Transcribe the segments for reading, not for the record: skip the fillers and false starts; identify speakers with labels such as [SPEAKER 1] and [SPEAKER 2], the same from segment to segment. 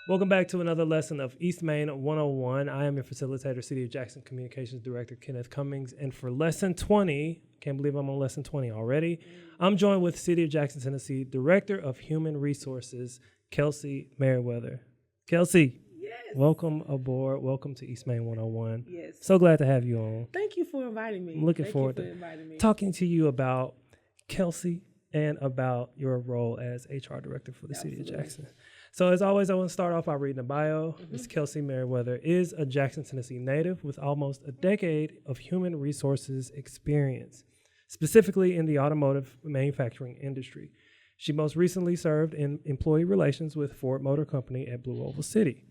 [SPEAKER 1] Welcome back to another lesson of East Main 101. I am your facilitator, City of Jackson Communications Director Kenneth Cummings. And for lesson 20, can't believe I'm on lesson 20 already, I'm joined with City of Jackson, Tennessee, Director of Human Resources, Kelsea Merriweather. Kelsea,
[SPEAKER 2] yes.
[SPEAKER 1] Welcome aboard. Welcome to East Main 101.
[SPEAKER 2] Yes.
[SPEAKER 1] So glad to have you on.
[SPEAKER 2] Thank you for inviting me.
[SPEAKER 1] I'm looking forward to talking to you about Kelsea and about your role as HR Director for the City of Jackson. So as always, I want to start off by reading a bio. Ms. Kelsea Merriweather is a Jackson, Tennessee native with almost a decade of human resources experience, specifically in the automotive manufacturing industry. She most recently served in employee relations with Ford Motor Company at Blue Oval City.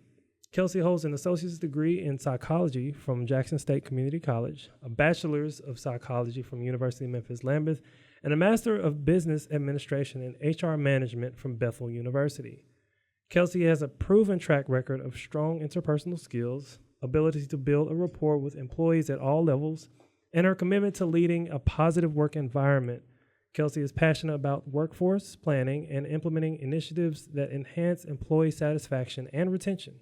[SPEAKER 1] Kelsea holds an associate's degree in psychology from Jackson State Community College, a bachelor's of psychology from University of Memphis-Lambeth, and a master of business administration and HR management from Bethel University. Kelsea has a proven track record of strong interpersonal skills, ability to build a rapport with employees at all levels, and her commitment to leading a positive work environment. Kelsea is passionate about workforce planning and implementing initiatives that enhance employee satisfaction and retention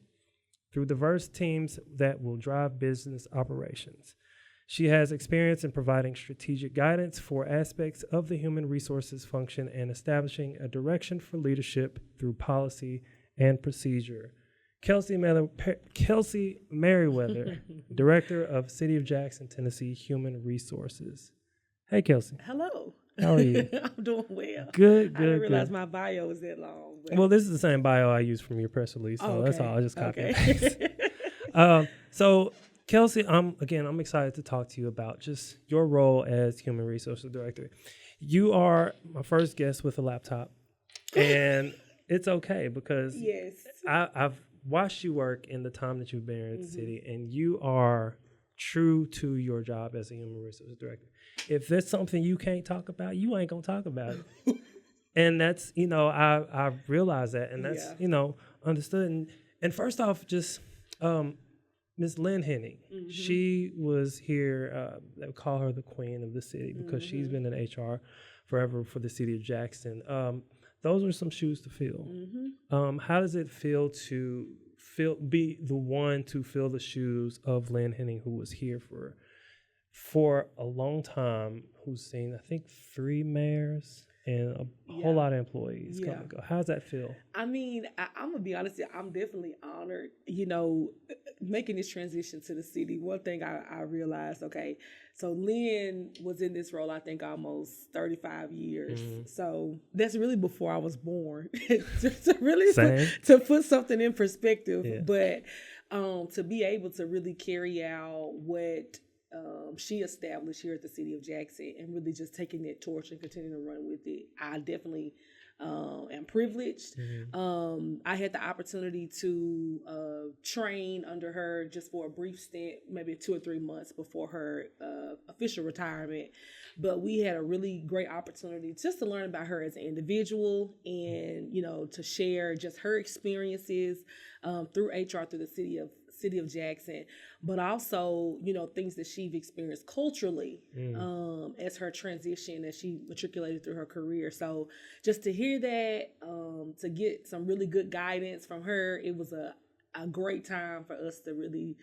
[SPEAKER 1] through diverse teams that will drive business operations. She has experience in providing strategic guidance for aspects of the human resources function and establishing a direction for leadership through policy and procedure. Kelsea Merriweather, Director of City of Jackson, Tennessee Human Resources. Hey, Kelsea.
[SPEAKER 2] Hello.
[SPEAKER 1] How are you?
[SPEAKER 2] I'm doing well.
[SPEAKER 1] Good.
[SPEAKER 2] I didn't realize my bio was that long. But...
[SPEAKER 1] Well, this is the same bio I used from your press release, so that's all. I just copied and pasted. So, Kelsea, I'm excited to talk to you about just your role as Human Resources Director. You are my first guest with a laptop, and it's okay because I've watched you work in the time that you've been here at the city, and you are true to your job as a Human Resources Director. If there's something you can't talk about, you ain't gonna talk about it. And that's, I realize that, and that's, understood. And first off, just Ms. Lynn Henning, she was here, they would call her the queen of the city because she's been in HR forever for the City of Jackson. Those are some shoes to fill. How does it feel to be the one to fill the shoes of Lynn Henning, who was here for a long time, who's seen, I think, 3 mayors and a whole lot of employees come and go? How does that feel?
[SPEAKER 2] I mean, I'm going to be honest, I'm definitely honored, making this transition to the city. One thing I realized, so Lynn was in this role, I think, almost 35 years. So that's really before I was born, to put something in perspective. Yeah. But to be able to really carry out what she established here at the City of Jackson and really just taking that torch and continuing to run with it, I definitely am privileged. I had the opportunity to train under her just for a brief stint, maybe 2 or 3 months before her official retirement. But we had a really great opportunity just to learn about her as an individual and, to share just her experiences through HR, through the City of Jackson, but also, things that she's experienced culturally as her transition, as she matriculated through her career. So just to hear that, to get some really good guidance from her, it was a great time for us to really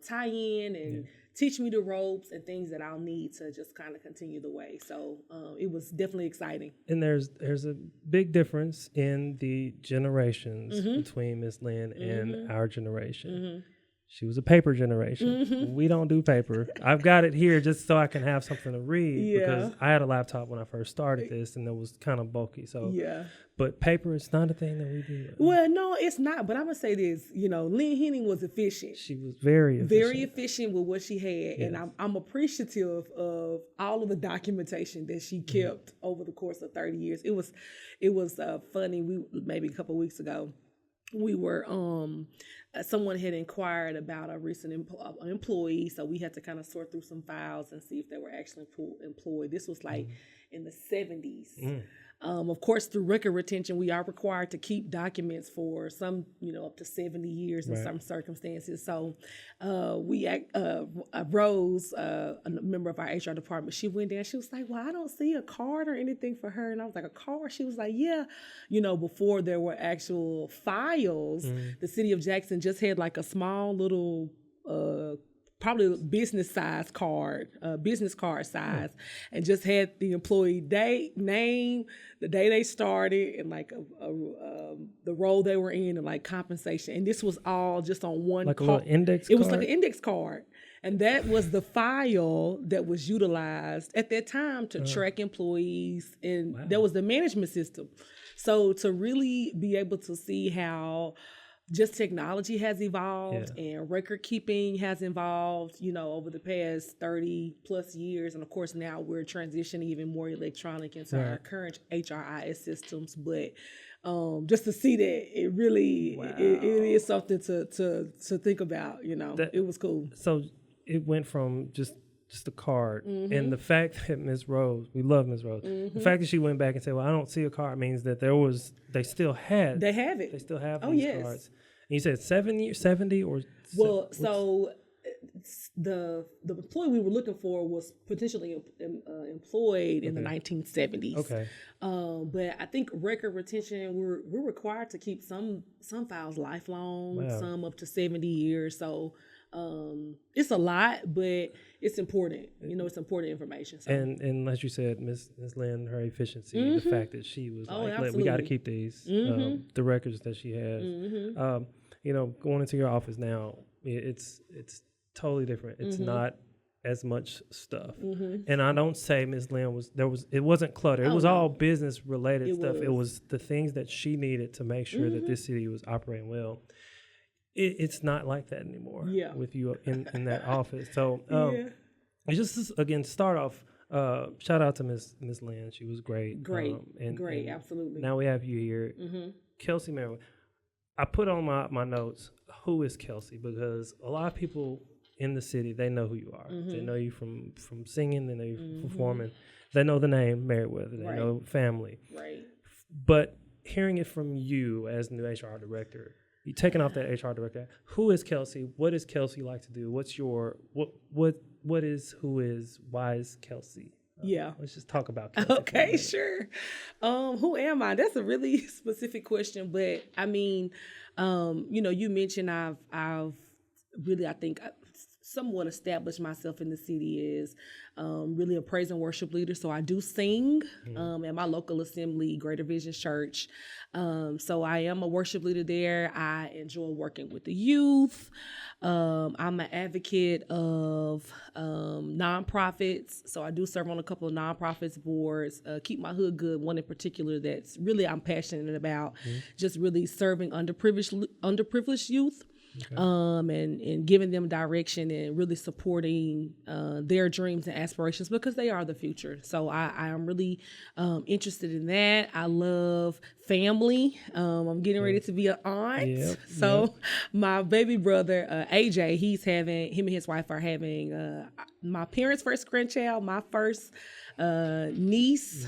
[SPEAKER 2] tie in and teach me the ropes and things that I'll need to just kind of continue the way. So it was definitely exciting.
[SPEAKER 1] And there's a big difference in the generations between Ms. Lynn and our generation. She was a paper generation. We don't do paper. I've got it here just so I can have something to read because I had a laptop when I first started this and it was kind of bulky. So, but paper is not a thing that we do.
[SPEAKER 2] Well, no, it's not. But I'm going to say this, Lynn Henning was efficient.
[SPEAKER 1] She was very
[SPEAKER 2] efficient with what she had. Yes. And I'm appreciative of all of the documentation that she kept over the course of 30 years. It was funny. Maybe a couple of weeks ago, we were someone had inquired about a recent employee, so we had to kind of sort through some files and see if they were actually employed. This was like in the 70s. Of course, through record retention, we are required to keep documents for some, up to 70 years in some circumstances. So Rose, a member of our HR department, she went there. She was like, well, I don't see a card or anything for her. And I was like, a card? She was like, yeah. Before there were actual files, the city of Jackson just had like a small little probably business card size, and just had the employee date, name, the day they started, and like the role they were in, and like compensation. And this was all just on one
[SPEAKER 1] like a little index card?
[SPEAKER 2] It was like an index card. And that was the file that was utilized at that time to track employees, and that was the management system. So to really be able to see how just technology has evolved and record keeping has evolved, over the past 30 plus years. And of course, now we're transitioning even more electronic into our current HRIS systems. But just to see that it really, it is something to think about, it was cool.
[SPEAKER 1] So it went from just a card. And the fact that Ms. Rose, we love Ms. Rose, the fact that she went back and said, well, I don't see a card, means that they still have it. They still have these cards. And you said 70 or?
[SPEAKER 2] Well, so the employee we were looking for was potentially employed in the 1970s.
[SPEAKER 1] Okay.
[SPEAKER 2] But I think record retention, we're required to keep some files lifelong, some up to 70 years. So it's a lot, but it's important. It's important information. So.
[SPEAKER 1] And as you said, Ms. Lynn, her efficiency, the fact that she was we got to keep these, the records that she has. Going into your office now, it's totally different. It's not as much stuff. And I don't say Ms. Lynn it wasn't clutter. It was all business related stuff. It was the things that she needed to make sure that this city was operating well. It's not like that anymore with you in that office. So just again, start off, shout out to Ms. Lynn. She was great.
[SPEAKER 2] Great, absolutely.
[SPEAKER 1] Now we have you here. Kelsea Merriweather. I put on my notes, who is Kelsea? Because a lot of people in the city, they know who you are. They know you from singing, they know you from performing. They know the name Merriweather. They know family. Right. But hearing it from you as new HR director, you taking off that HR director, who is Kelsea? What does Kelsea like to do? What's your what is, who is, why is Kelsea? Let's just talk about Kelsea.
[SPEAKER 2] Okay, sure. Who am I? That's a really specific question, but I mean, you mentioned I've really, I think, somewhat established myself in the city as really a praise and worship leader. So I do sing at my local assembly, Greater Vision Church. So I am a worship leader there. I enjoy working with the youth. I'm an advocate of nonprofits. So I do serve on a couple of nonprofits boards, Keep My Hood Good, one in particular that's really I'm passionate about, just really serving underprivileged youth. Okay. And giving them direction and really supporting their dreams and aspirations because they are the future. So I am really interested in that. I love family. I'm getting ready to be an aunt. My baby brother, AJ, him and his wife are having my parents' first grandchild, my first niece.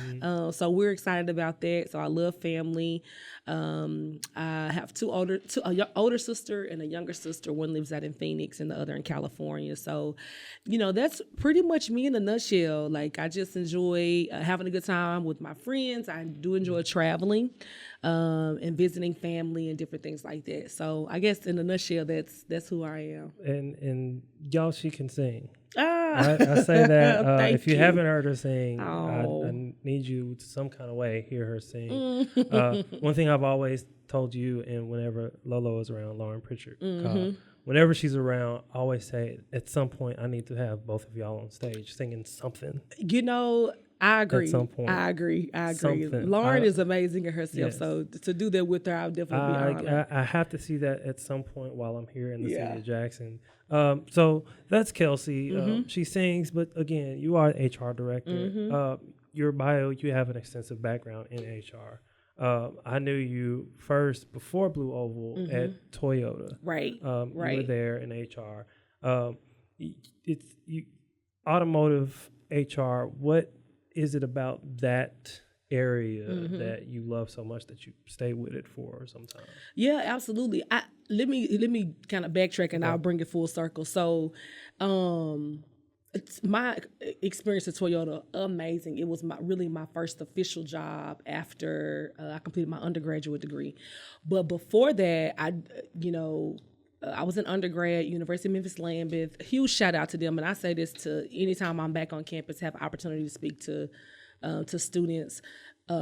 [SPEAKER 2] So we're excited about that. So I love family. I have a older sister and a younger sister. One lives out in Phoenix and the other in California. So, that's pretty much me in a nutshell. Like, I just enjoy having a good time with my friends. I do enjoy traveling and visiting family and different things like that. So I guess in a nutshell, that's who I am.
[SPEAKER 1] And y'all, she can sing. I say that if you haven't heard her sing, I need you to some kind of way hear her sing. One thing I've always told you, and whenever Lolo is around, Lauren Pritchard, whenever she's around, I always say at some point I need to have both of y'all on stage singing something.
[SPEAKER 2] I agree.
[SPEAKER 1] At some point.
[SPEAKER 2] I agree.
[SPEAKER 1] Something.
[SPEAKER 2] Lauren is amazing in herself, so to do that with her, I'll definitely be honored.
[SPEAKER 1] I have to see that at some point while I'm here in the city of Jackson. So that's Kelsea. She sings, but again, you are an HR director. Your bio, you have an extensive background in HR. I knew you first before Blue Oval at Toyota.
[SPEAKER 2] Right.
[SPEAKER 1] You were there in HR. Automotive HR. What is it about that area that you love so much that you stay with it for some time?
[SPEAKER 2] Yeah, absolutely. Let me kind of backtrack and I'll bring it full circle. So, my experience at Toyota, amazing. It was really my first official job after I completed my undergraduate degree. But before that, I was an undergrad, University of Memphis Lambeth. Huge shout out to them, and I say this to anytime I'm back on campus, have opportunity to speak to students.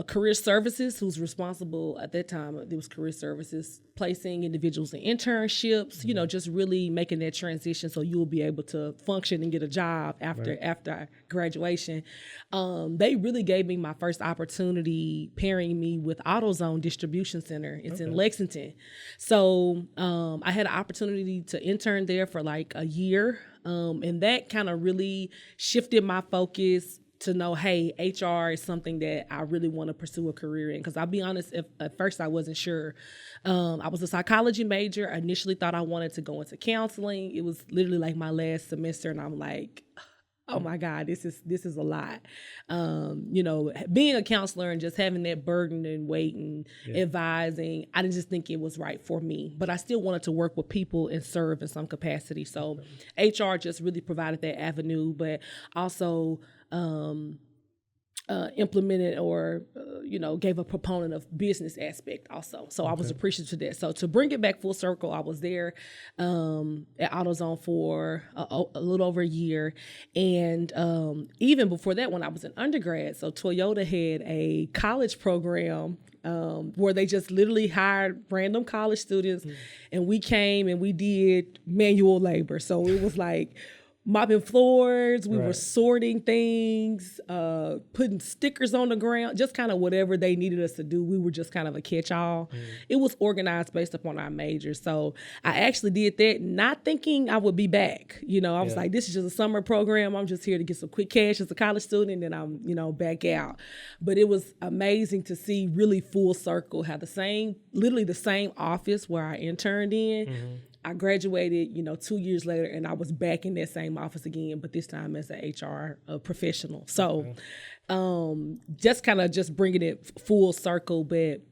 [SPEAKER 2] Career Services, who's responsible at that time, it was Career Services, placing individuals in internships, just really making that transition so you'll be able to function and get a job after graduation. They really gave me my first opportunity pairing me with AutoZone Distribution Center. It's in Lexington. So I had an opportunity to intern there for like a year, and that kind of really shifted my focus to know, hey, HR is something that I really want to pursue a career in. Because I'll be honest, at first I wasn't sure. I was a psychology major. I initially thought I wanted to go into counseling. It was literally like my last semester, and I'm like, oh my God, this is a lot. Being a counselor and just having that burden and weight and advising, I didn't just think it was right for me. But I still wanted to work with people and serve in some capacity. So HR just really provided that avenue, but also implemented or, gave a proponent of business aspect also. So I was appreciative of that. So to bring it back full circle, I was there at AutoZone for a little over a year. And even before that, when I was an undergrad, so Toyota had a college program where they just literally hired random college students, and we came and we did manual labor. So it was like mopping floors, we were sorting things, putting stickers on the ground, just kind of whatever they needed us to do. We were just kind of a catch-all. It was organized based upon our major. So I actually did that, not thinking I would be back. I was like, this is just a summer program. I'm just here to get some quick cash as a college student, and then I'm, back out. But it was amazing to see really full circle, how literally the same office where I interned in, I graduated, 2 years later, and I was back in that same office again, but this time as an HR professional. So just kind of just bringing it full circle, but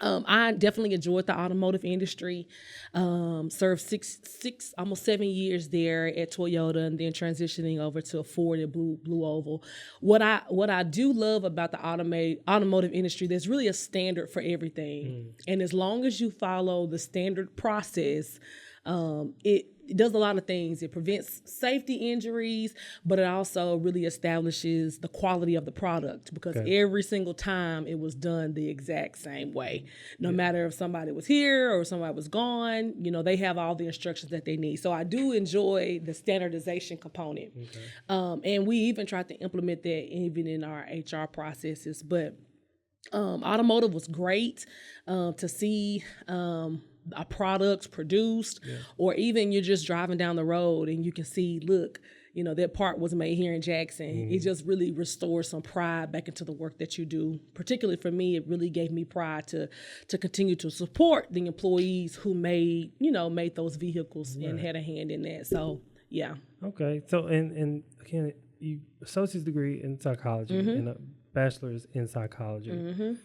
[SPEAKER 2] I definitely enjoyed the automotive industry. Served six, almost 7 years there at Toyota, and then transitioning over to a Ford at Blue Oval. What I do love about the automotive industry, there's really a standard for everything, and as long as you follow the standard process, it does a lot of things. It prevents safety injuries, but it also really establishes the quality of the product, because every single time it was done the exact same way. No matter if somebody was here or somebody was gone, they have all the instructions that they need. So I do enjoy the standardization component. And we even tried to implement that even in our HR processes. But automotive was great to see a product produced, or even you're just driving down the road and you can see, look, that part was made here in Jackson. It just really restores some pride back into the work that you do. Particularly for me, it really gave me pride to continue to support the employees who made those vehicles and had a hand in that. So, yeah.
[SPEAKER 1] Okay. So, and again, you associate's degree in psychology and a bachelor's in psychology.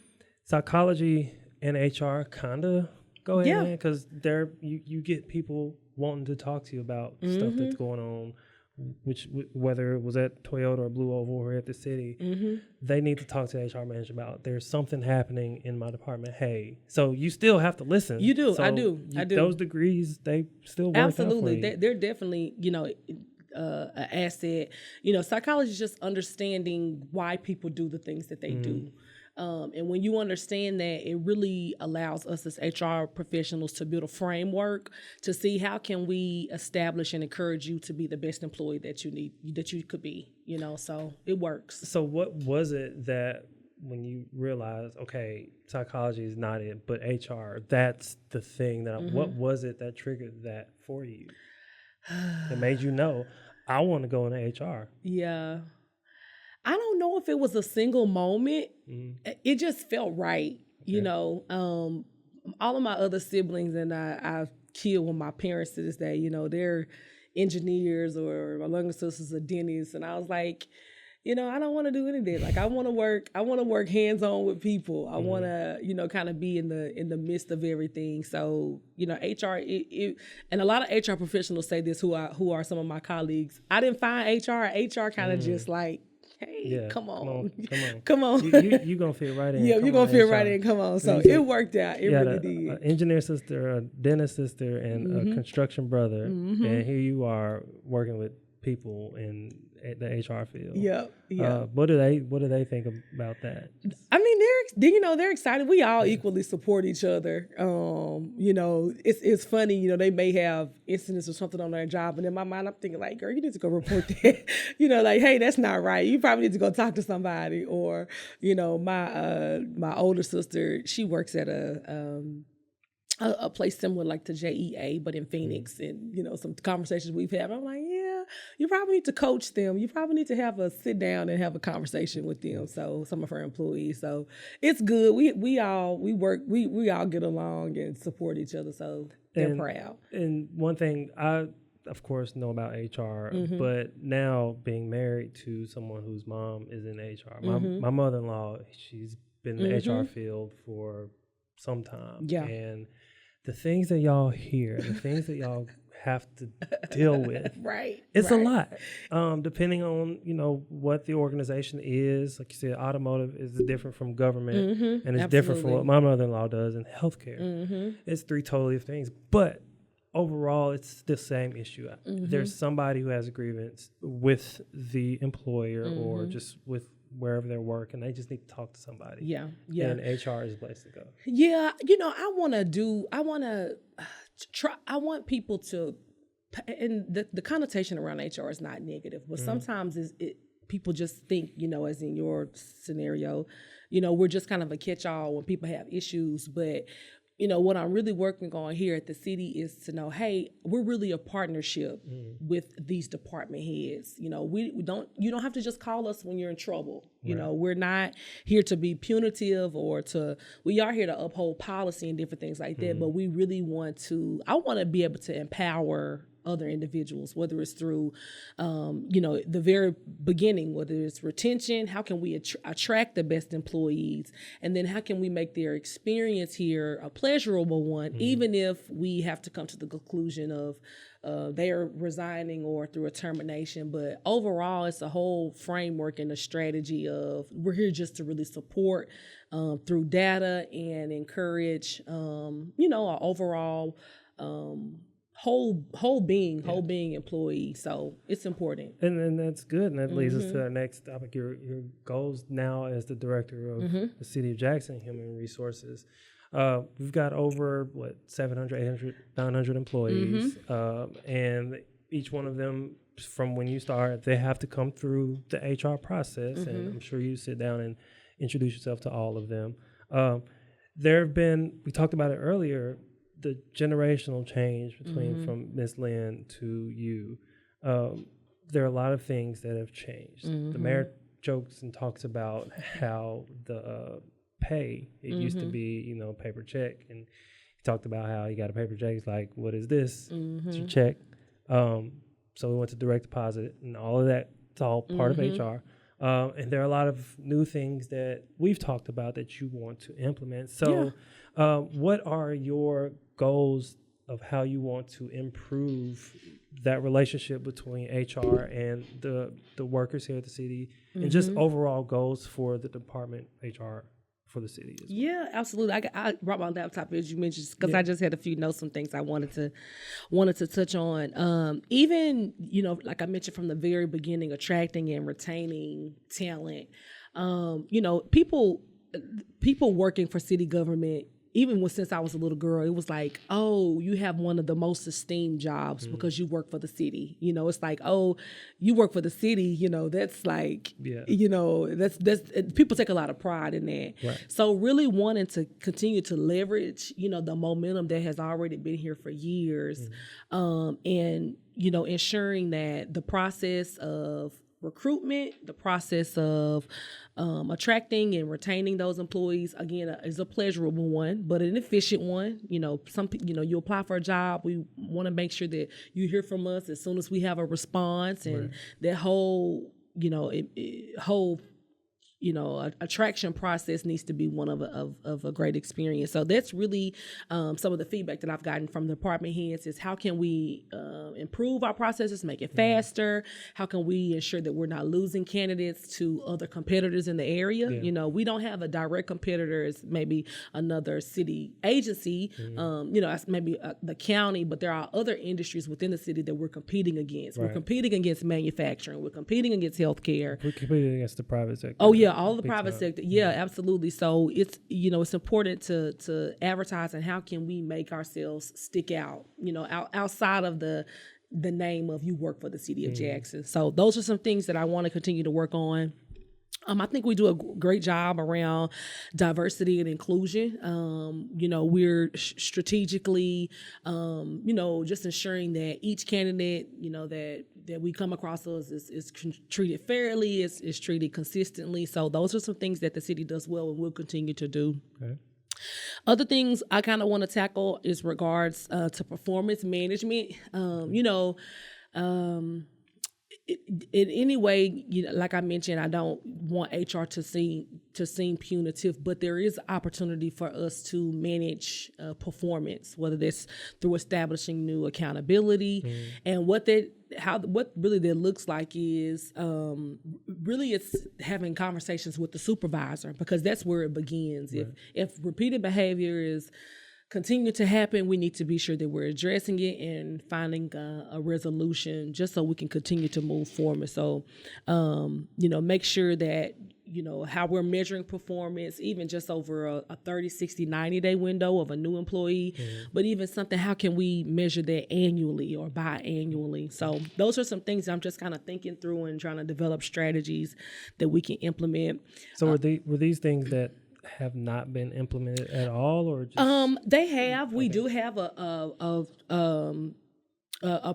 [SPEAKER 1] Psychology and HR kind of go ahead, because there you get people wanting to talk to you about stuff that's going on, whether it was at Toyota or Blue Oval or at the city, they need to talk to the HR manager about, there's something happening in my department. Hey, so you still have to listen.
[SPEAKER 2] You do.
[SPEAKER 1] So
[SPEAKER 2] I do.
[SPEAKER 1] Those degrees, they still work
[SPEAKER 2] absolutely.
[SPEAKER 1] out for you.
[SPEAKER 2] They're definitely an asset. Psychology is just understanding why people do the things that they do. And when you understand that, it really allows us as HR professionals to build a framework to see how can we establish and encourage you to be the best employee that you could be, so it works.
[SPEAKER 1] So what was it that when you realized, okay, psychology is not it, but HR, that's the thing what was it that triggered that for you? That made you know, I want to go into HR.
[SPEAKER 2] Yeah. I don't know if it was a single moment. It just felt right. All of my other siblings and I killed when my parents to this day, they're engineers, or my younger sister's a dentist. And I was like, I don't want to do any of that. Like I want to work hands-on with people. I want to, kind of be in the midst of everything. So, HR, and a lot of HR professionals say this who are some of my colleagues. I didn't find HR. HR kind of just like, hey, come on. Come on.
[SPEAKER 1] You gonna fit right in.
[SPEAKER 2] Yeah, you're gonna fit right in. Come on. So it worked out. It really did.
[SPEAKER 1] An engineer sister, a dentist sister, and a construction brother, and here you are working with people in the HR field. Yeah. What do they think about that?
[SPEAKER 2] I mean, they're excited. We all equally support each other. It's funny. They may have incidents or something on their job, and in my mind, I'm thinking like, girl, you need to go report that. Like, hey, that's not right. You probably need to go talk to somebody. Or, my older sister, she works at a place similar like to JEA, but in Phoenix, and some conversations we've had. I'm like, yeah, you probably need to coach them. You probably need to have a sit down and have a conversation with them. So some of her employees. So it's good. We all get along and support each other. So they're proud.
[SPEAKER 1] And one thing I, of course, know about HR, but now being married to someone whose mom is in HR, my mother-in-law, she's been in the HR field for some time. Yeah. And the things that y'all hear, the things that y'all have to deal with, it's a lot. Depending on, what the organization is. Like you said, automotive is different from government, and it's different from what my mother-in-law does in healthcare. It's three totally different things. But overall, it's the same issue. There's somebody who has a grievance with the employer or just with wherever they work, and they just need to talk to somebody. Yeah. And HR is the place to go.
[SPEAKER 2] Yeah, I want people to, and the connotation around HR is not negative, but sometimes people just think, as in your scenario, we're just kind of a catch-all when people have issues, but what I'm really working on here at the city is to know, hey, we're really a partnership with these department heads. You don't have to just call us when you're in trouble. We're not here to be punitive we are here to uphold policy and different things like that, but we really I want to be able to empower other individuals, whether it's through, the very beginning, whether it's retention, how can we attract the best employees, and then how can we make their experience here a pleasurable one, even if we have to come to the conclusion of they are resigning or through a termination. But overall, it's a whole framework and a strategy of we're here just to really support through data and encourage, our overall whole being employee. So it's important.
[SPEAKER 1] And that's good. And that leads us to our next topic, your goals now as the director of the City of Jackson Human Resources. We've got over 700, 800, 900 employees, and each one of them, from when you start, they have to come through the HR process, and I'm sure you sit down and introduce yourself to all of them. There have been, we talked about it earlier, the generational change between from Ms. Lynn to you. There are a lot of things that have changed. The mayor jokes and talks about how the pay, it used to be, paper check, and he talked about how he got a paper check. He's like, what is this? It's your check. So we went to direct deposit, and all of that, it's all part of HR. And there are a lot of new things that we've talked about that you want to implement. So what are your goals of how you want to improve that relationship between HR and the workers here at the city, and just overall goals for the department HR for the city as well?
[SPEAKER 2] Yeah, absolutely. I brought my laptop, as you mentioned, because I just had a few notes, some things I wanted to touch on. Even, like I mentioned from the very beginning, attracting and retaining talent. People working for city government, even since I was a little girl, it was like, oh, you have one of the most esteemed jobs because you work for the city. It's like, oh, you work for the city. That's like, that's people take a lot of pride in that. Right. So really wanting to continue to leverage, the momentum that has already been here for years, and ensuring that the process of recruitment, the process of attracting and retaining those employees, again, is a pleasurable one, but an efficient one. You apply for a job, we want to make sure that you hear from us as soon as we have a response, and that whole whole attraction process needs to be one of a great experience. So that's really some of the feedback that I've gotten from the department heads is how can we improve our processes, make it faster? How can we ensure that we're not losing candidates to other competitors in the area?
[SPEAKER 1] Yeah.
[SPEAKER 2] We don't have a direct competitor as maybe another city agency, as maybe the county, but there are other industries within the city that we're competing against.
[SPEAKER 1] Right.
[SPEAKER 2] We're competing against manufacturing. We're competing against healthcare.
[SPEAKER 1] We're competing against the private sector.
[SPEAKER 2] Oh yeah, all the private sector. Yeah, absolutely. So it's it's important to advertise and how can we make ourselves stick out, outside of the name of you work for the city of Jackson. So those are some things that I want to continue to work on. I think we do a great job around diversity and inclusion. We're strategically, just ensuring that each candidate, that we come across is treated fairly, is treated consistently. So those are some things that the city does well and will continue to do. Okay. Other things I kind of want to tackle is regards to performance management. In any way, like I mentioned, I don't want HR to seem punitive, but there is opportunity for us to manage performance, whether that's through establishing new accountability, and what really that looks like is really it's having conversations with the supervisor, because that's where it begins. Right. If repeated behavior is continue to happen, we need to be sure that we're addressing it and finding a resolution just so we can continue to move forward. So, make sure that, how we're measuring performance, even just over a 30, 60, 90-day window of a new employee, but even something, how can we measure that annually or biannually? So those are some things I'm just kind of thinking through and trying to develop strategies that we can implement.
[SPEAKER 1] So were these things that have not been implemented at all, or just
[SPEAKER 2] they have. We do have a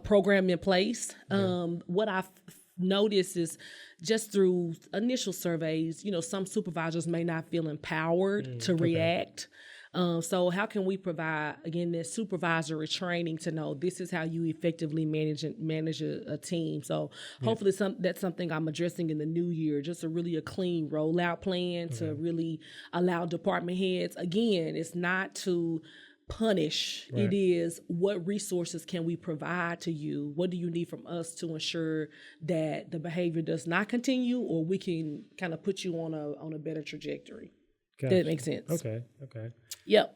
[SPEAKER 2] program in place. What I've noticed is just through initial surveys, some supervisors may not feel empowered to react. So how can we provide, again, that supervisory training to know this is how you effectively manage a team? So hopefully that's something I'm addressing in the new year, just a clean rollout plan to really allow department heads. Again, it's not to punish. Right. It is what resources can we provide to you? What do you need from us to ensure that the behavior does not continue, or we can kind of put you on a better trajectory? Gotcha. That makes sense.
[SPEAKER 1] Okay.
[SPEAKER 2] Yep.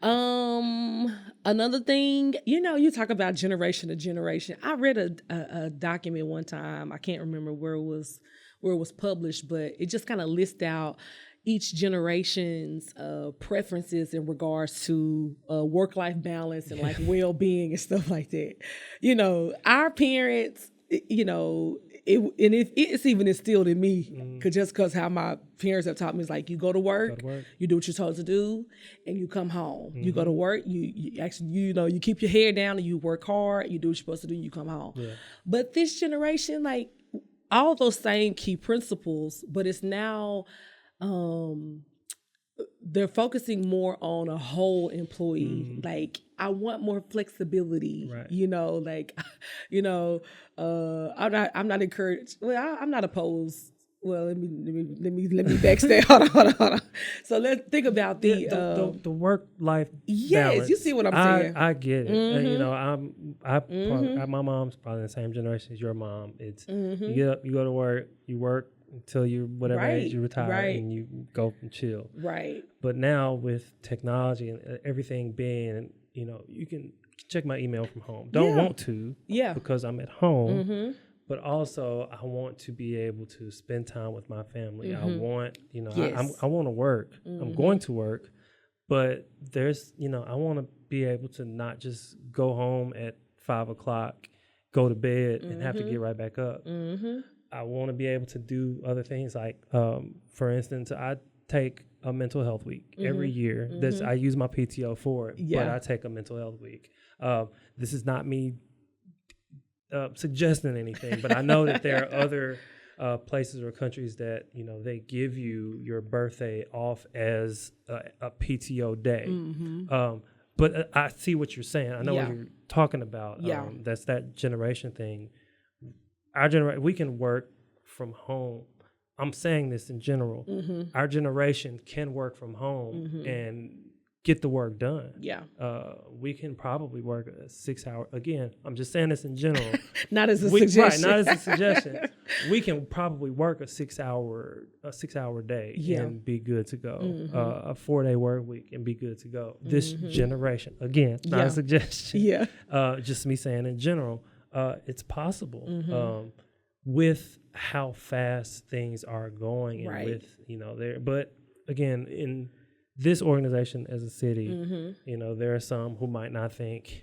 [SPEAKER 2] Another thing, you talk about generation to generation. I read a document one time. I can't remember where it was published, but it just kind of lists out each generation's preferences in regards to work-life balance and like well-being and stuff like that. Our parents, it's even instilled in me, because how my parents have taught me is like, you go to work, you do what you're supposed to do, and you come home. You go to work, you actually, you keep your head down and you work hard, you do what you're supposed to do, and you come home. Yeah. But this generation, like all those same key principles, but it's now, they're focusing more on a whole employee. Like, I want more flexibility. Right. I'm not encouraged. Well, I'm not opposed. Well, let me backstep. Hold on. So let's think about the
[SPEAKER 1] work-life balance.
[SPEAKER 2] Yes, you see what I'm saying.
[SPEAKER 1] I get it. My mom's probably the same generation as your mom. It's you get up, you go to work, you work until you whatever age you retire, and you go and chill. Right. But now with technology and everything being, you can check my email from home. Don't want to, because I'm at home. But also I want to be able to spend time with my family. I want, I want to work. I'm going to work, but there's, I want to be able to not just go home at 5:00, go to bed and have to get right back up. I want to be able to do other things, like, for instance, I take a mental health week every year. I use my PTO for it, but I take a mental health week. This is not me suggesting anything, but I know that there are other places or countries that, they give you your birthday off as a PTO day. But I see what you're saying. I know what you're talking about. That's that generation thing. Our generation, we can work from home. I'm saying this in general. Our generation can work from home and get the work done.
[SPEAKER 2] Yeah.
[SPEAKER 1] We can probably work a 6 hour. Again, I'm just saying this in general.
[SPEAKER 2] Not as a suggestion.
[SPEAKER 1] Right, not as a suggestion. We can probably work a 6 hour day and be good to go. A 4-day work week and be good to go. This generation, again, not a suggestion.
[SPEAKER 2] Yeah.
[SPEAKER 1] Just me saying in general, it's possible. With how fast things are going and with, there. But again, in this organization as a city, there are some who might not think,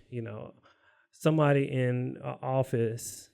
[SPEAKER 1] somebody in an office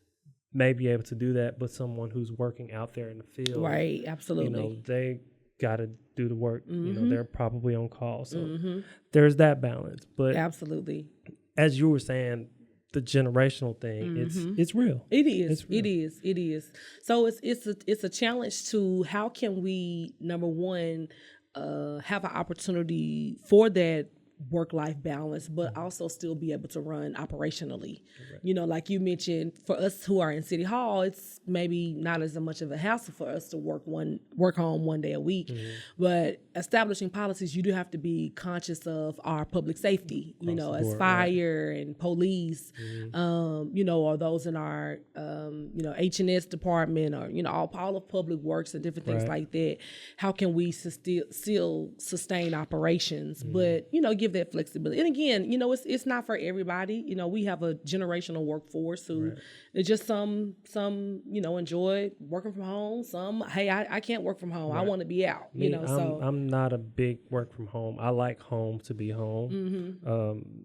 [SPEAKER 1] may be able to do that, but someone who's working out there in the field.
[SPEAKER 2] Right, absolutely.
[SPEAKER 1] They got to do the work. They're probably on call. So there's that balance. But
[SPEAKER 2] absolutely.
[SPEAKER 1] As you were saying, the generational thing, it's real.
[SPEAKER 2] It is.
[SPEAKER 1] It's real.
[SPEAKER 2] It is. So it's a challenge to how can we, number one, have an opportunity for that work-life balance, but also still be able to run operationally. Right. Like you mentioned, for us who are in City Hall, it's maybe not as much of a hassle for us to work home 1 day a week. But establishing policies, you do have to be conscious of our public safety, as fire and police, or those in our, H&S department or, all of public works and different things like that. How can we still sustain operations, but, give that flexibility. And again, it's not for everybody. We have a generational workforce who just some enjoy working from home. Some, hey, I can't work from home. I want to be out.
[SPEAKER 1] I'm not a big work from home. I like home to be home.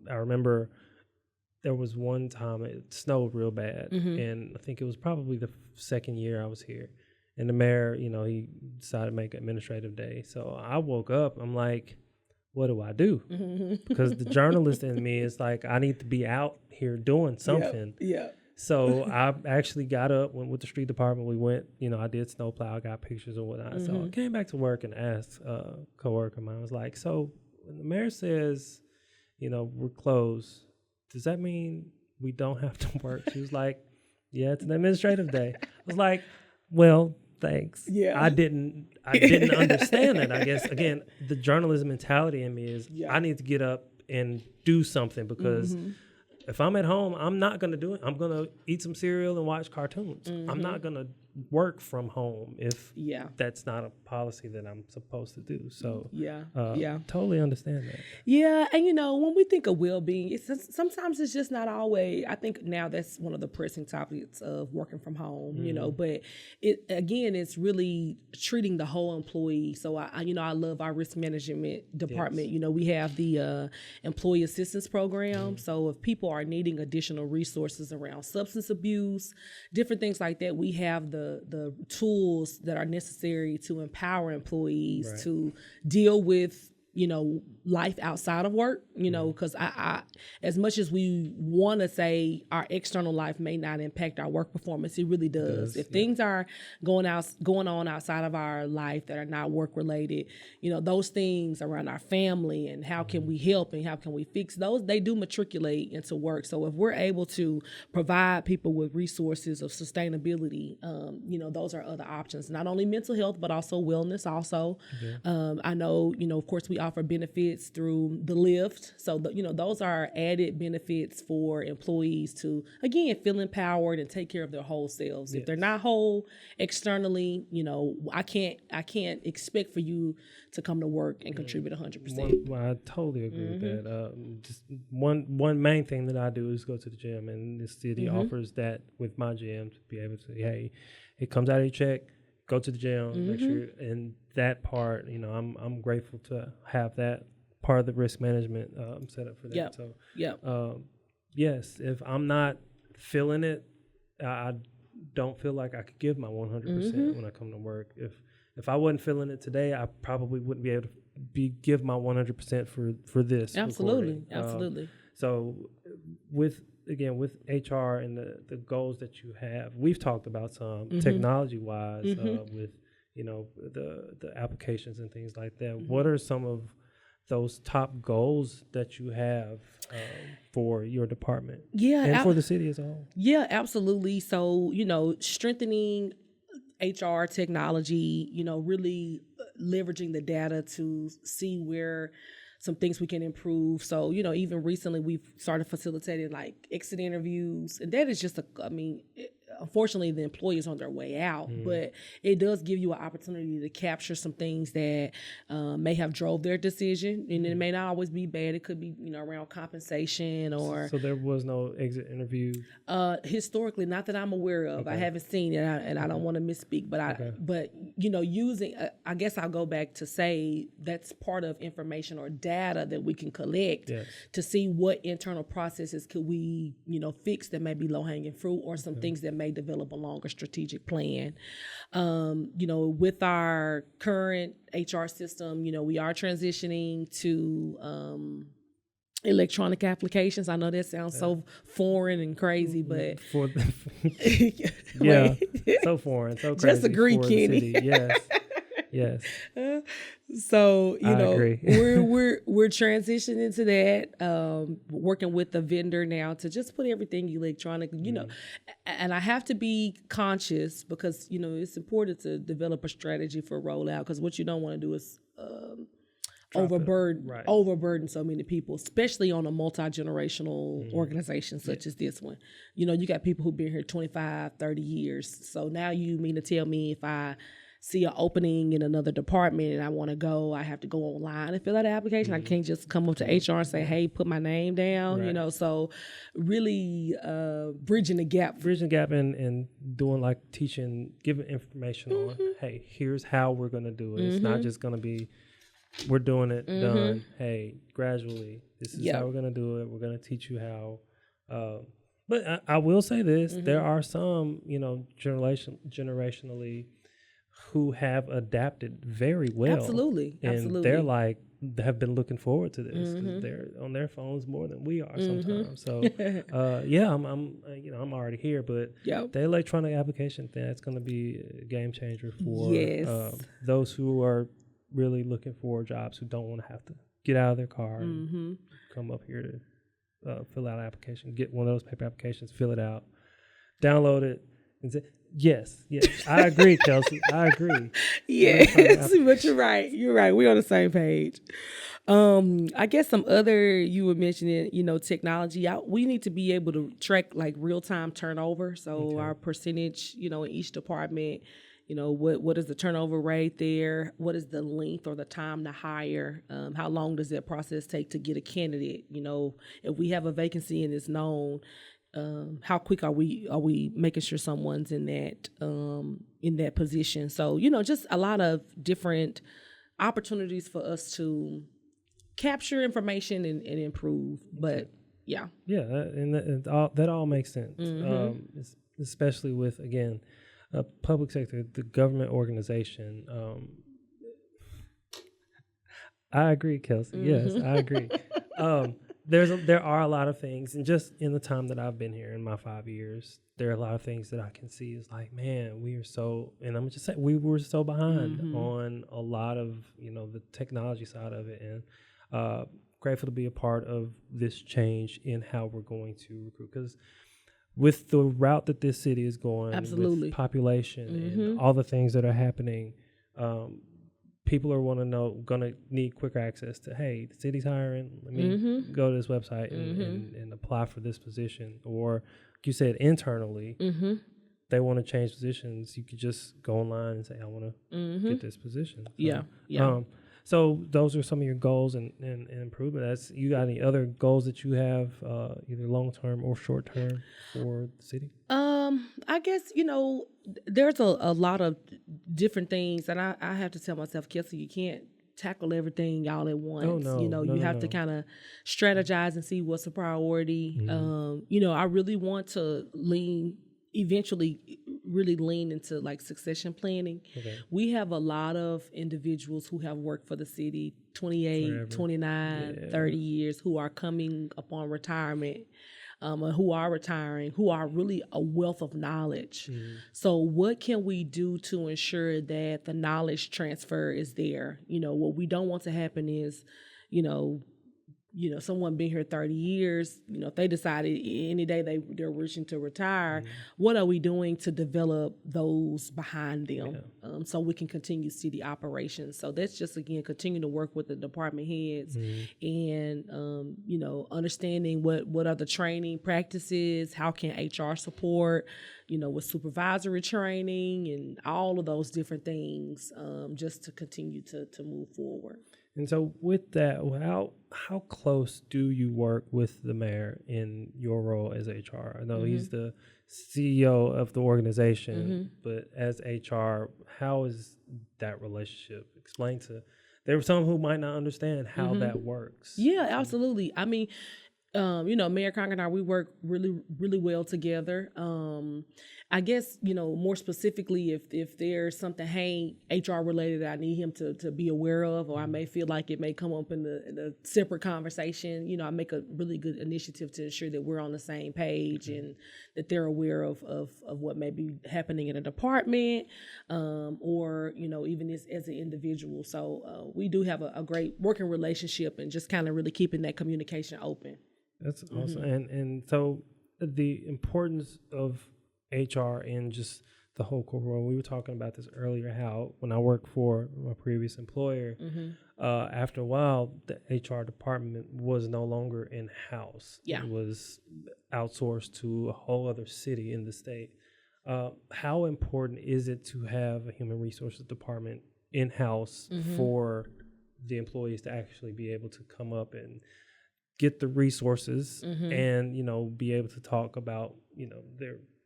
[SPEAKER 1] I remember there was one time it snowed real bad, and I think it was probably the second year I was here. And the mayor, he decided to make an administrative day. So I woke up. I'm like, what do I do? Because the journalist in me is like, I need to be out here doing something.
[SPEAKER 2] Yeah.
[SPEAKER 1] So I actually got up, went with the street department. We went, I did snowplow, got pictures and whatnot. So I came back to work and asked a coworker of mine, I was like, so when the mayor says, we're closed, does that mean we don't have to work? She was like, yeah, it's an administrative day. I was like, well, thanks. Yeah. I didn't understand that. I guess, again, the journalism mentality in me is I need to get up and do something because if I'm at home, I'm not going to do it. I'm going to eat some cereal and watch cartoons. I'm not going to work from home if that's not a policy that I'm supposed to do. So totally understand that.
[SPEAKER 2] Yeah, and when we think of well-being, sometimes it's just not always. I think now that's one of the pressing topics of working from home. But it's really treating the whole employee. So I love our risk management department. Yes. We have the employee assistance program. So if people are needing additional resources around substance abuse, different things like that, we have the tools that are necessary to empower employees to deal with life outside of work, because I as much as we want to say our external life may not impact our work performance, it really does. If things are going on outside of our life that are not work related, those things around our family and how can we help and how can we fix those, they do matriculate into work. So if we're able to provide people with resources of sustainability, those are other options, not only mental health, but also wellness also. I know, of course we offer benefits through the lift. So, those are added benefits for employees to, again, feel empowered and take care of their whole selves. Yes. If they're not whole externally, I can't expect for you to come to work and contribute 100%.
[SPEAKER 1] I totally agree with that. Just one main thing that I do is go to the gym, and the city offers that with my gym to be able to say, hey, it comes out of your check. Go to the gym, make sure, and that part, I'm grateful to have that part of the risk management set up for that. So, yes, if I'm not feeling it, I don't feel like I could give my 100% when I come to work. If I wasn't feeling it today, I probably wouldn't be able to give my 100% for this.
[SPEAKER 2] Absolutely,
[SPEAKER 1] recording.
[SPEAKER 2] absolutely.
[SPEAKER 1] So with HR and the goals that you have, we've talked about some technology-wise with, the applications and things like that. What are some of those top goals that you have for your department and for the city as a whole?
[SPEAKER 2] Yeah, absolutely. So, strengthening HR technology, really leveraging the data to see where some things we can improve. So, even recently we've started facilitating like exit interviews, and that is just unfortunately the employee is on their way out, but it does give you an opportunity to capture some things that may have drove their decision, and it may not always be bad. It could be, around compensation or.
[SPEAKER 1] So there was no exit interview?
[SPEAKER 2] Historically, not that I'm aware of. Okay. I haven't seen it, and I don't want to misspeak, but using, I guess I'll go back to say that's part of information or data that we can collect to see what internal processes could we, fix that may be low-hanging fruit, or some things that may develop a longer strategic plan. With our current HR system, we are transitioning to electronic applications. I know that sounds so foreign and crazy, but
[SPEAKER 1] so foreign, so crazy.
[SPEAKER 2] Just agree, Kenny.
[SPEAKER 1] Yes.
[SPEAKER 2] So
[SPEAKER 1] I agree.
[SPEAKER 2] we're transitioning to that. Working with the vendor now to just put everything electronic. And I have to be conscious because it's important to develop a strategy for rollout, because what you don't want to do is overburden so many people, especially on a multi-generational organization such as this one. You got people who've been here 25, 30 years. So now you mean to tell me if I see an opening in another department and I want to go, I have to go online and fill out an application. I can't just come up to HR and say, hey, put my name down, so really bridging the gap
[SPEAKER 1] and doing like teaching, giving information on, hey, here's how we're going to do it. It's not just going to be, we're doing it, done. Hey, gradually, this is how we're going to do it. We're going to teach you how. But I will say this, there are some, generationally who have adapted very well.
[SPEAKER 2] Absolutely.
[SPEAKER 1] They're like, have been looking forward to this because they're on their phones more than we are sometimes. So, I'm already here, but the electronic application thing, that's going to be a game changer for those who are really looking for jobs, who don't want to have to get out of their car and come up here to fill out an application, get one of those paper applications, fill it out, download it, and say, yes, I agree, Kelsey. I agree.
[SPEAKER 2] Yes, but you're right. We're on the same page. I guess some other, you were mentioning, technology. We need to be able to track like real-time turnover. So our percentage, in each department, what is the turnover rate there? What is the length or the time to hire? How long does that process take to get a candidate? If we have a vacancy and it's known, how quick are we making sure someone's in that position? So, just a lot of different opportunities for us to capture information and improve. But
[SPEAKER 1] that all makes sense. Especially with, again, public sector, the government organization. I agree, Kelsey. Yes, I agree. There are a lot of things, and just in the time that I've been here, in my 5 years, there are a lot of things that I can see is like, man, we are so, and I'm just saying, we were so behind on a lot of, the technology side of it, and grateful to be a part of this change in how we're going to recruit, because with the route that this city is going, with population and all the things that are happening, people are going to need quicker access to, hey, the city's hiring. Let me go to this website and apply for this position. Or, like you said, internally, they want to change positions. You could just go online and say, I want to get this position. So, so those are some of your goals and improvement. You got any other goals that you have, either long-term or short-term for the city?
[SPEAKER 2] I guess, there's a lot of different things, and I have to tell myself, Kelsey, you can't tackle everything all at once. You have to kind of strategize and see what's a priority. I really want to eventually really lean into like succession planning. We have a lot of individuals who have worked for the city 28, forever. 29, 30 years, who are coming upon retirement, who are retiring, who are really a wealth of knowledge. So what can we do to ensure that the knowledge transfer is there? What we don't want to happen is, someone been here 30 years, if they decided any day they're wishing to retire, what are we doing to develop those behind them so we can continue city operations? So that's just, again, continue to work with the department heads and, understanding what are the training practices, how can HR support, with supervisory training and all of those different things just to continue to move forward.
[SPEAKER 1] And so with that, how close do you work with the mayor in your role as HR? I know he's the CEO of the organization, but as HR, how is that relationship? Explain there were some who might not understand how that works.
[SPEAKER 2] Yeah, absolutely. I mean, Mayor Conger and I, we work really, really well together. I guess, more specifically, if there's something, HR related that I need him to be aware of, or I may feel like it may come up in the separate conversation, I make a really good initiative to ensure that we're on the same page and that they're aware of what may be happening in a department, or, even as an individual. So we do have a great working relationship and just kind of really keeping that communication open.
[SPEAKER 1] That's awesome. And so the importance of HR in just the whole core role, we were talking about this earlier, how when I worked for my previous employer, after a while, the HR department was no longer in-house.
[SPEAKER 2] Yeah.
[SPEAKER 1] It was outsourced to a whole other city in the state. How important is it to have a human resources department in-house for the employees to actually be able to come up and get the resources and, be able to talk about,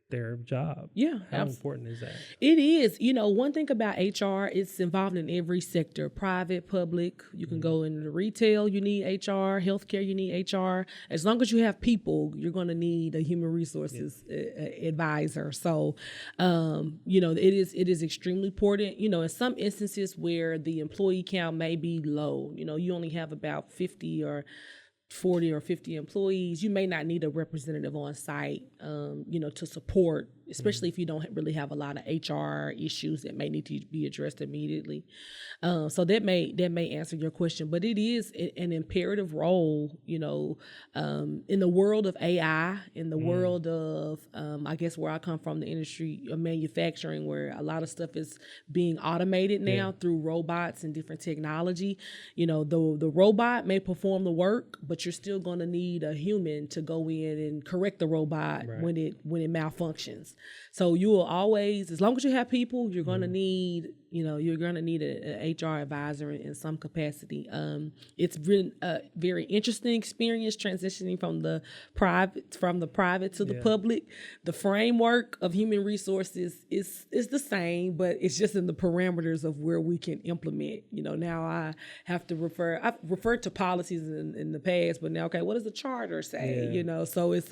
[SPEAKER 1] their job?
[SPEAKER 2] Yeah.
[SPEAKER 1] How important is that?
[SPEAKER 2] It is. One thing about HR, it's involved in every sector, private, public. You can go into retail, you need HR, healthcare, you need HR. As long as you have people, you're going to need a human resources advisor. So, it is extremely important. In some instances where the employee count may be low, you only have about 50 or 40 or 50 employees, you may not need a representative on site, to support, especially if you don't really have a lot of HR issues that may need to be addressed immediately. So that may answer your question, but it is an imperative role, in the world of AI, in the world of, I guess where I come from, the industry of manufacturing, where a lot of stuff is being automated now through robots and different technology. The robot may perform the work, but you're still going to need a human to go in and correct the robot when it malfunctions. So you will always, as long as you have people, you're going to need, you're going to need an HR advisor in some capacity. It's been a very interesting experience transitioning from the private to the public. The framework of human resources is the same, but it's just in the parameters of where we can implement. Now I have to I've referred to policies in the past, but now, okay, what does the charter say? So it's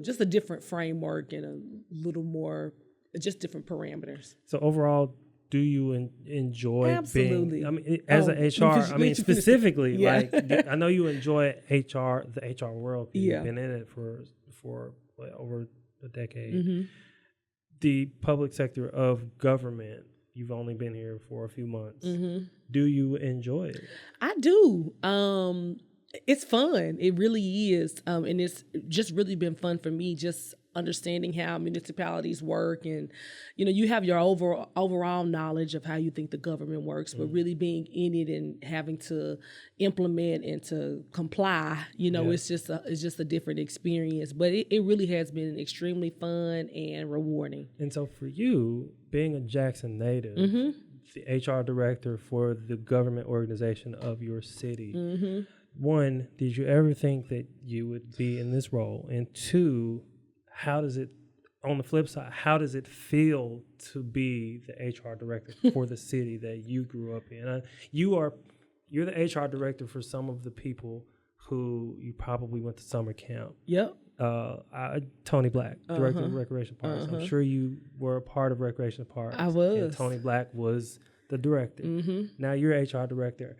[SPEAKER 2] just a different framework and a little more, just different parameters.
[SPEAKER 1] So overall, do you enjoy
[SPEAKER 2] Absolutely.
[SPEAKER 1] being, as an HR, specifically, like, I know you enjoy the HR world. You've been in it for over a decade. The public sector of government, you've only been here for a few months. Do you enjoy it?
[SPEAKER 2] I do. It's fun. It really is. And it's just really been fun for me, just understanding how municipalities work, and you have your overall knowledge of how you think the government works, but really being in it and having to implement and to comply, it's just a different experience. But it really has been extremely fun and rewarding.
[SPEAKER 1] And so for you, being a Jackson native, the HR director for the government organization of your city, one, did you ever think that you would be in this role? And two, how does it, on the flip side, how does it feel to be the HR director for the city that you grew up in? You're the HR director for some of the people who you probably went to summer camp.
[SPEAKER 2] Yep.
[SPEAKER 1] Tony Black, director of Recreation Parks. I'm sure you were a part of Recreation Parks.
[SPEAKER 2] I was.
[SPEAKER 1] And Tony Black was the director. Now you're HR director.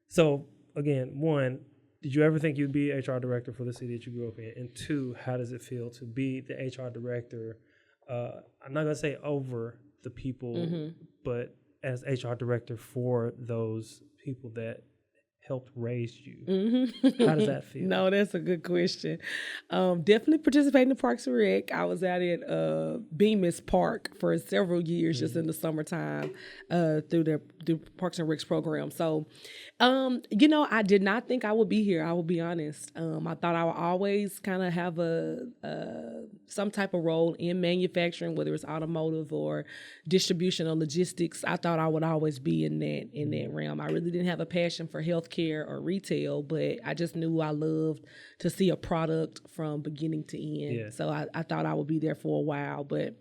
[SPEAKER 1] So again, one, did you ever think you'd be HR director for the city that you grew up in? And two, how does it feel to be the HR director? I'm not going to say over the people, but as HR director for those people that helped raise you.
[SPEAKER 2] Mm-hmm.
[SPEAKER 1] How does that feel?
[SPEAKER 2] No, that's a good question. Definitely participating in Parks and Rec. I was out at Bemis Park for several years, just in the summertime, through the Parks and Recs program. So, I did not think I would be here. I will be honest. I thought I would always kind of have some type of role in manufacturing, whether it's automotive or distribution or logistics. I thought I would always be in that realm. I really didn't have a passion for healthcare or retail, but I just knew I loved to see a product from beginning to end. Yeah. So I thought I would be there for a while, but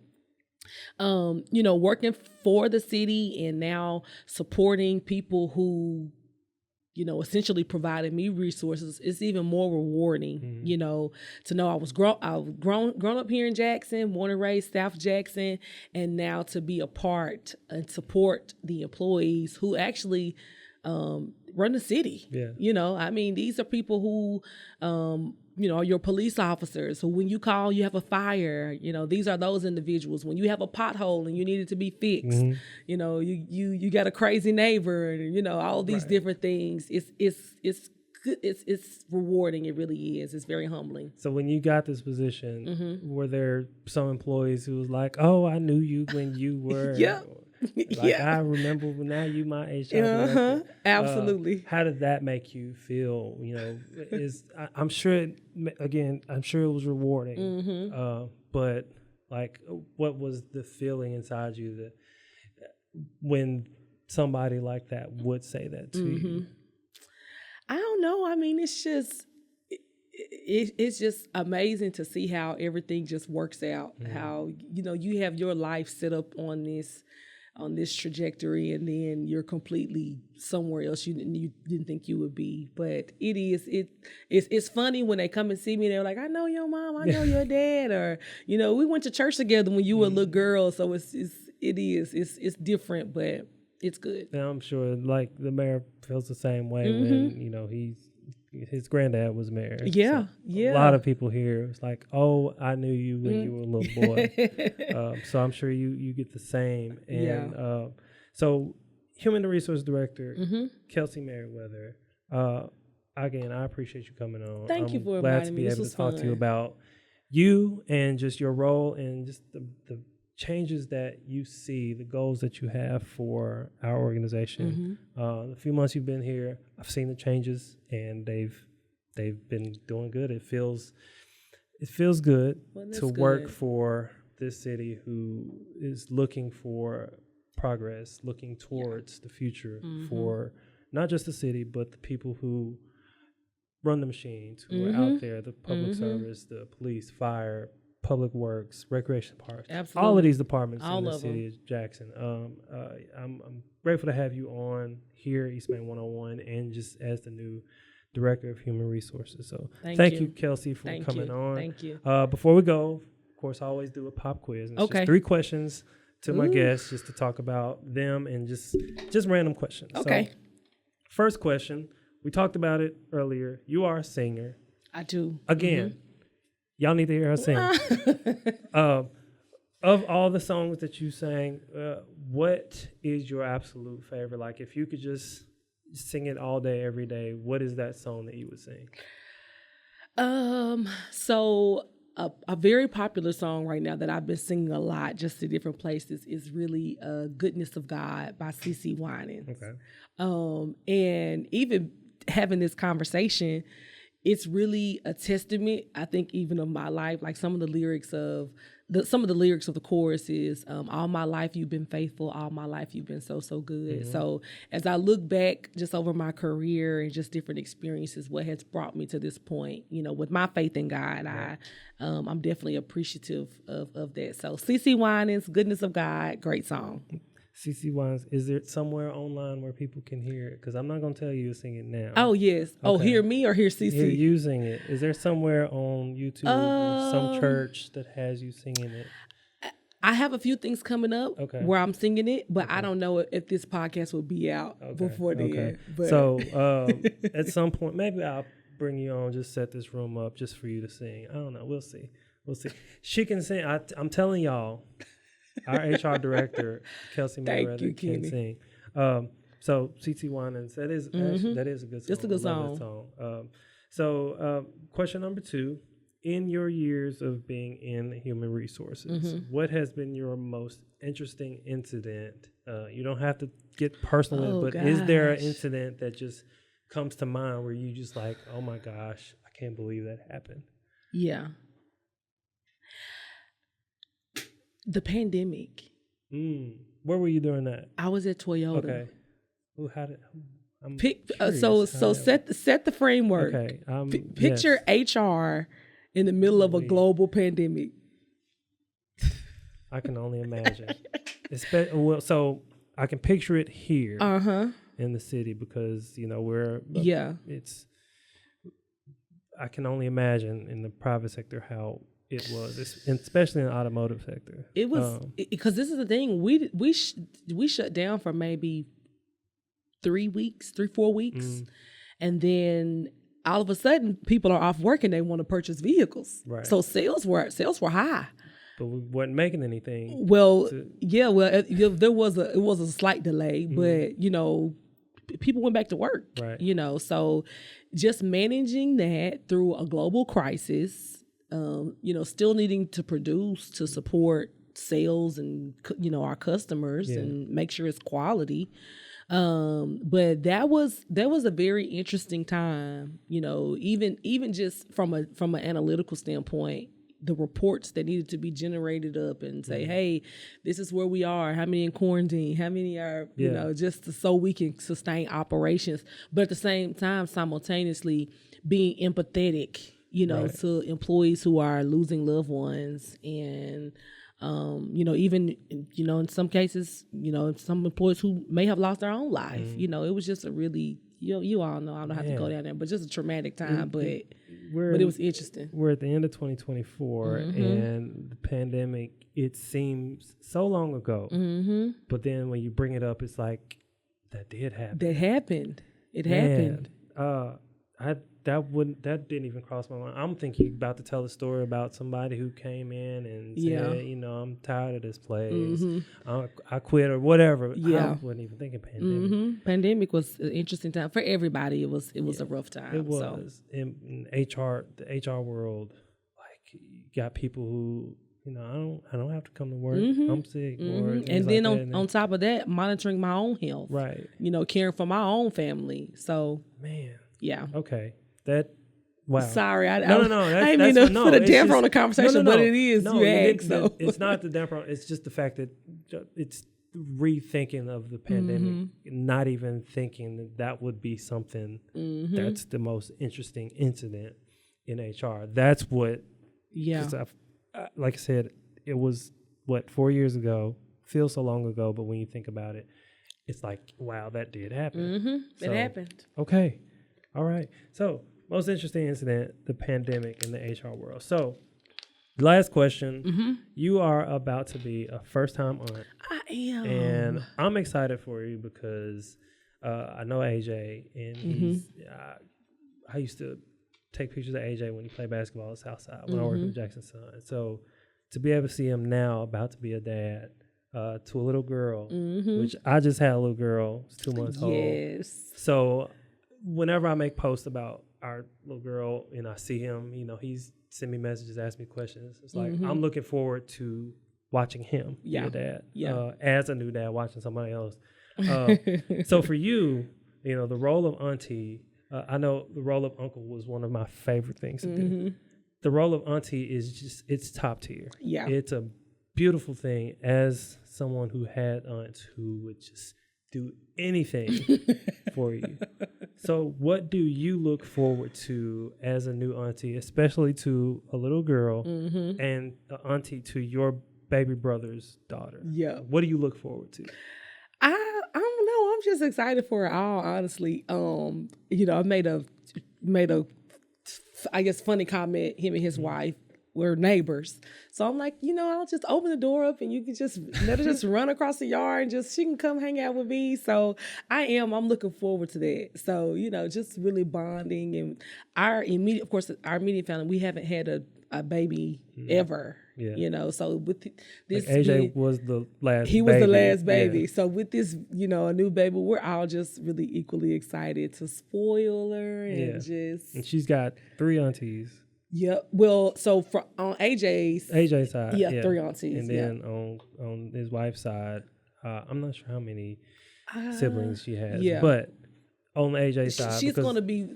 [SPEAKER 2] working for the city and now supporting people who essentially provided me resources, it's even more rewarding, to know I was grown up here in Jackson, born and raised South Jackson, and now to be a part and support the employees who actually run the city. Yeah. These are people who, are your police officers who, when you call, you have a fire, these are those individuals. When you have a pothole and you need it to be fixed, you got a crazy neighbor, and, all these different things. It's good. It's rewarding. It really is. It's very humbling.
[SPEAKER 1] So when you got this position, were there some employees who was like, "Oh, I knew you when you were."
[SPEAKER 2] Yeah.
[SPEAKER 1] I remember now you my HR director.
[SPEAKER 2] Absolutely.
[SPEAKER 1] How did that make you feel? I'm sure it was rewarding. But what was the feeling inside you that when somebody like that would say that to you?
[SPEAKER 2] I don't know. It's just amazing to see how everything just works out. How you have your life set up on this trajectory, and then you're completely somewhere else you didn't think you would be. But it's funny when they come and see me. They're like, "I know your mom, I know your dad," or we went to church together when you were a little girl. So it's different, but it's good.
[SPEAKER 1] Now I'm sure the mayor feels the same way when his granddad was mayor.
[SPEAKER 2] Yeah,
[SPEAKER 1] so
[SPEAKER 2] yeah.
[SPEAKER 1] A lot of people here, it's like, "Oh, I knew you when you were a little boy." So I'm sure you get the same. And so Human Resource Director, Kelsea Merriweather, again, I appreciate you coming on.
[SPEAKER 2] Thank you for
[SPEAKER 1] inviting
[SPEAKER 2] me.
[SPEAKER 1] I'm glad to be able to talk to you about you and just your role and just the changes that you see, the goals that you have for our organization. The few months you've been here, I've seen the changes, and they've been doing good. It feels good to work for this city who is looking for progress, looking towards the future for not just the city, but the people who run the machines, who are out there, the public service, the police, fire, public works, recreation parks.
[SPEAKER 2] Absolutely.
[SPEAKER 1] All of these departments
[SPEAKER 2] all
[SPEAKER 1] in the city of Jackson. I'm grateful to have you on here, East Main 101, and just as the new Director of Human Resources. So thank you, Kelsea, for coming on.
[SPEAKER 2] Thank you.
[SPEAKER 1] Before we go, of course, I always do a pop quiz. And it's just 3 questions to my guests just to talk about them and just random questions.
[SPEAKER 2] Okay.
[SPEAKER 1] So, first question, we talked about it earlier. You are a singer.
[SPEAKER 2] I do.
[SPEAKER 1] Again, y'all need to hear her sing. Of all the songs that you sang, what is your absolute favorite? Like, if you could just sing it all day, every day, what is that song that you would sing?
[SPEAKER 2] So a very popular song right now that I've been singing a lot, just to different places, is really "Goodness of God" by Kelsea Merriweather. Okay. And even having this conversation, it's really a testament, I think, even of my life. Like some of the lyrics of the chorus is, "All my life you've been faithful, all my life you've been so good." So as I look back just over my career and just different experiences, what has brought me to this point, with my faith in God, I'm definitely appreciative of that. So Kelsea Merriweather's "Goodness of God," great song.
[SPEAKER 1] Kelsea Merriweather, is there somewhere online where people can hear it? Because I'm not going to tell you to sing it now.
[SPEAKER 2] Oh, yes. Okay. Oh, hear me or hear Kelsea?
[SPEAKER 1] Hear you sing it. Is there somewhere on YouTube or some church that has you singing it?
[SPEAKER 2] I have a few things coming up where I'm singing it, but I don't know if this podcast will be out before then. Okay. But.
[SPEAKER 1] So at some point, maybe I'll bring you on, just set this room up just for you to sing. I don't know. We'll see. She can sing. I'm telling y'all. Our HR director, Kelsea Merriweather, can sing. So CT Winans, that is actually, that is a good song.
[SPEAKER 2] It's a good
[SPEAKER 1] I love
[SPEAKER 2] song.
[SPEAKER 1] that song. Question number 2. In your years of being in human resources, what has been your most interesting incident? You don't have to get personal, but is there an incident that just comes to mind where you just like, oh my gosh, I can't believe that happened?
[SPEAKER 2] Yeah. The pandemic.
[SPEAKER 1] Where were you during that?
[SPEAKER 2] I was at Toyota.
[SPEAKER 1] Okay. Well, how did
[SPEAKER 2] set the framework.
[SPEAKER 1] Okay.
[SPEAKER 2] Picture HR in the middle of a global pandemic.
[SPEAKER 1] I can only imagine. So I can picture it here in the city because I can only imagine in the private sector how it was, especially in the automotive sector.
[SPEAKER 2] It was because this is the thing, we shut down for maybe 4 weeks, and then all of a sudden people are off work and they want to purchase vehicles.
[SPEAKER 1] Right.
[SPEAKER 2] So sales were high.
[SPEAKER 1] But we weren't making anything.
[SPEAKER 2] Well, there was a slight delay, but people went back to work.
[SPEAKER 1] Right.
[SPEAKER 2] So just managing that through a global crisis, still needing to produce to support sales and our customers and make sure it's quality. But that was a very interesting time, even just from an analytical standpoint, the reports that needed to be generated up and say, hey, this is where we are, how many in quarantine, how many are, just so we can sustain operations. But at the same time, simultaneously being empathetic, to employees who are losing loved ones and, even, in some cases, some employees who may have lost their own life, it was just a really, you all know, I don't have to go down there, but just a traumatic time, but it was interesting.
[SPEAKER 1] We're at the end of 2024 and the pandemic, it seems so long ago, but then when you bring it up, it's like, that did happen.
[SPEAKER 2] That happened. It happened.
[SPEAKER 1] That didn't even cross my mind. I'm thinking about to tell a story about somebody who came in and said, I'm tired of this place. I quit or whatever.
[SPEAKER 2] Yeah.
[SPEAKER 1] I wasn't even thinking pandemic.
[SPEAKER 2] Pandemic was an interesting time for everybody. It was a rough time.
[SPEAKER 1] It was. In HR, the HR world, like you got people who, I don't have to come to work. I'm sick.
[SPEAKER 2] And then on top of that, monitoring my own health.
[SPEAKER 1] Right.
[SPEAKER 2] Caring for my own family. So
[SPEAKER 1] man.
[SPEAKER 2] Yeah.
[SPEAKER 1] Okay. Wow.
[SPEAKER 2] Sorry, I
[SPEAKER 1] didn't mean
[SPEAKER 2] to put a damper on the conversation, but it is.
[SPEAKER 1] No,
[SPEAKER 2] you asked, so.
[SPEAKER 1] It's not the damper. It's just the fact that it's rethinking of the pandemic, not even thinking that would be something that's the most interesting incident in HR. That's what.
[SPEAKER 2] Yeah.
[SPEAKER 1] Like I said, it was 4 years ago. Feels so long ago, but when you think about it, it's like, wow, that did happen.
[SPEAKER 2] It happened.
[SPEAKER 1] Okay. All right. So, most interesting incident, the pandemic in the HR world. So, last question. You are about to be a first-time aunt.
[SPEAKER 2] I am.
[SPEAKER 1] And I'm excited for you because I know AJ, and I used to take pictures of AJ when he played basketball at Southside when I worked with Jackson Sun. So, to be able to see him now about to be a dad to a little girl, which I just had a little girl, it's 2 months old.
[SPEAKER 2] Yes.
[SPEAKER 1] So, whenever I make posts about our little girl and I see him, he's send me messages, ask me questions. It's like I'm looking forward to watching him be a dad. Yeah. As a new dad, watching somebody else. So for you, the role of auntie, I know the role of uncle was one of my favorite things to do. The role of auntie is it's top tier.
[SPEAKER 2] Yeah.
[SPEAKER 1] It's a beautiful thing as someone who had aunts who would just do anything for you. So what do you look forward to as a new auntie, especially to a little girl and an auntie to your baby brother's daughter?
[SPEAKER 2] Yeah.
[SPEAKER 1] What do you look forward to?
[SPEAKER 2] I don't know. I'm just excited for it all, honestly. I made a I guess funny comment, him and his wife we're neighbors. So I'm like, I'll just open the door up and you can just let her just run across the yard and she can come hang out with me. So I'm looking forward to that. So, just really bonding, and our immediate family, we haven't had a baby ever. Yeah. So with this,
[SPEAKER 1] like AJ was the last.
[SPEAKER 2] He was the last baby. Yeah. So with this, a new baby, we're all just really equally excited to spoil her and just.
[SPEAKER 1] And she's got 3 aunties.
[SPEAKER 2] Yeah. Well, so on AJ's
[SPEAKER 1] side,
[SPEAKER 2] 3 aunties,
[SPEAKER 1] and then on his wife's side, I'm not sure how many siblings she has, but on AJ's side,
[SPEAKER 2] she's going to be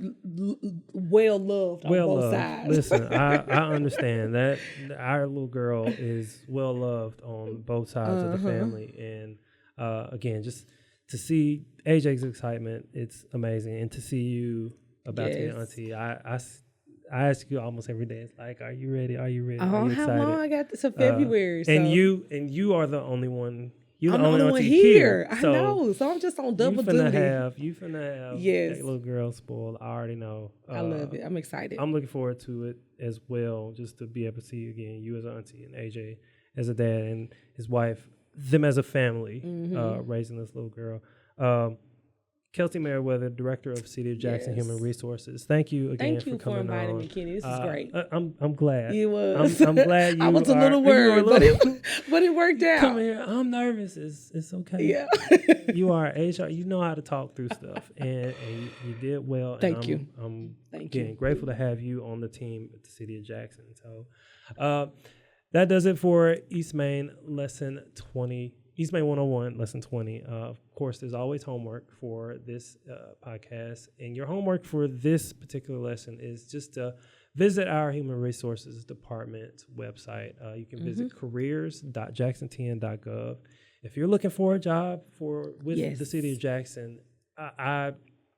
[SPEAKER 2] well loved on both sides.
[SPEAKER 1] Listen, I understand that our little girl is well loved on both sides of the family, and again, just to see AJ's excitement, it's amazing, and to see you about to be an auntie, I ask you almost every day. It's like, are you ready? Are you ready? Are you excited?
[SPEAKER 2] How long I got this in February?
[SPEAKER 1] And you are the only one.
[SPEAKER 2] I'm the only one here. I know. So I'm just on double duty.
[SPEAKER 1] You finna have that little girl spoiled. I already know.
[SPEAKER 2] I love it. I'm excited.
[SPEAKER 1] I'm looking forward to it as well, just to be able to see you again, you as an auntie and AJ as a dad and his wife, them as a family, raising this little girl. Kelsea Merriweather, Director of City of Jackson Human Resources. Thank you again for coming on.
[SPEAKER 2] Thank you for inviting me, Kenny. This is great.
[SPEAKER 1] I'm glad.
[SPEAKER 2] It was.
[SPEAKER 1] I'm glad you.
[SPEAKER 2] I was a little worried, but it worked out.
[SPEAKER 1] Come here. I'm nervous. It's okay.
[SPEAKER 2] Yeah.
[SPEAKER 1] You are HR. You know how to talk through stuff, and you did well.
[SPEAKER 2] Thank you.
[SPEAKER 1] I'm again grateful to have you on the team at the City of Jackson. So, that does it for East Main Lesson 20. East Main 101, Lesson 20. Of course, there's always homework for this podcast. And your homework for this particular lesson is just to visit our Human Resources Department website. You can visit careers.jacksontn.gov. If you're looking for a job with the City of Jackson, I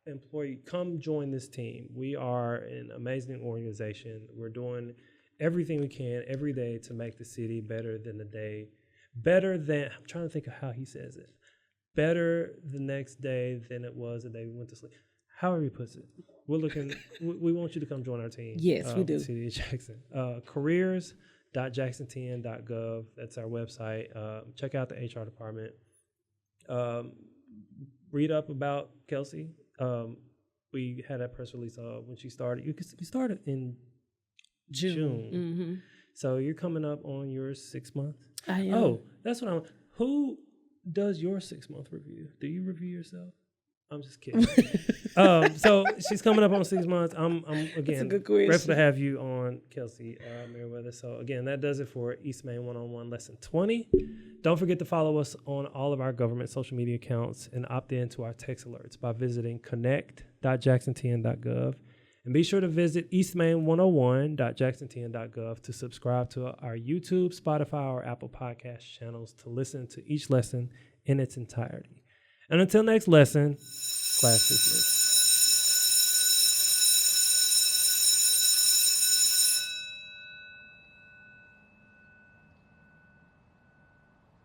[SPEAKER 1] implore you, come join this team. We are an amazing organization. We're doing everything we can every day to make the city better than I'm trying to think of how he says it. Better the next day than it was the day we went to sleep. However he puts it. We're looking, we want you to come join our team.
[SPEAKER 2] Yes, we do.
[SPEAKER 1] City of Jackson. Careers.jacksontn.gov. That's our website. Check out the HR department. Read up about Kelsea. We had that press release when she started. You started in June.
[SPEAKER 2] Mm-hmm.
[SPEAKER 1] So you're coming up on your 6 month.
[SPEAKER 2] I am.
[SPEAKER 1] Oh, that's what who does your 6 month review? Do you review yourself? I'm just kidding. So she's coming up on 6 months. I'm again grateful to have you on, Kelsea Merriweather. So again, that does it for East Main 101 Lesson 20. Don't forget to follow us on all of our government social media accounts and opt in to our text alerts by visiting connect.jacksontn.gov. And be sure to visit eastmain101.jacksontn.gov to subscribe to our YouTube, Spotify, or Apple Podcast channels to listen to each lesson in its entirety. And until next lesson, class dismissed.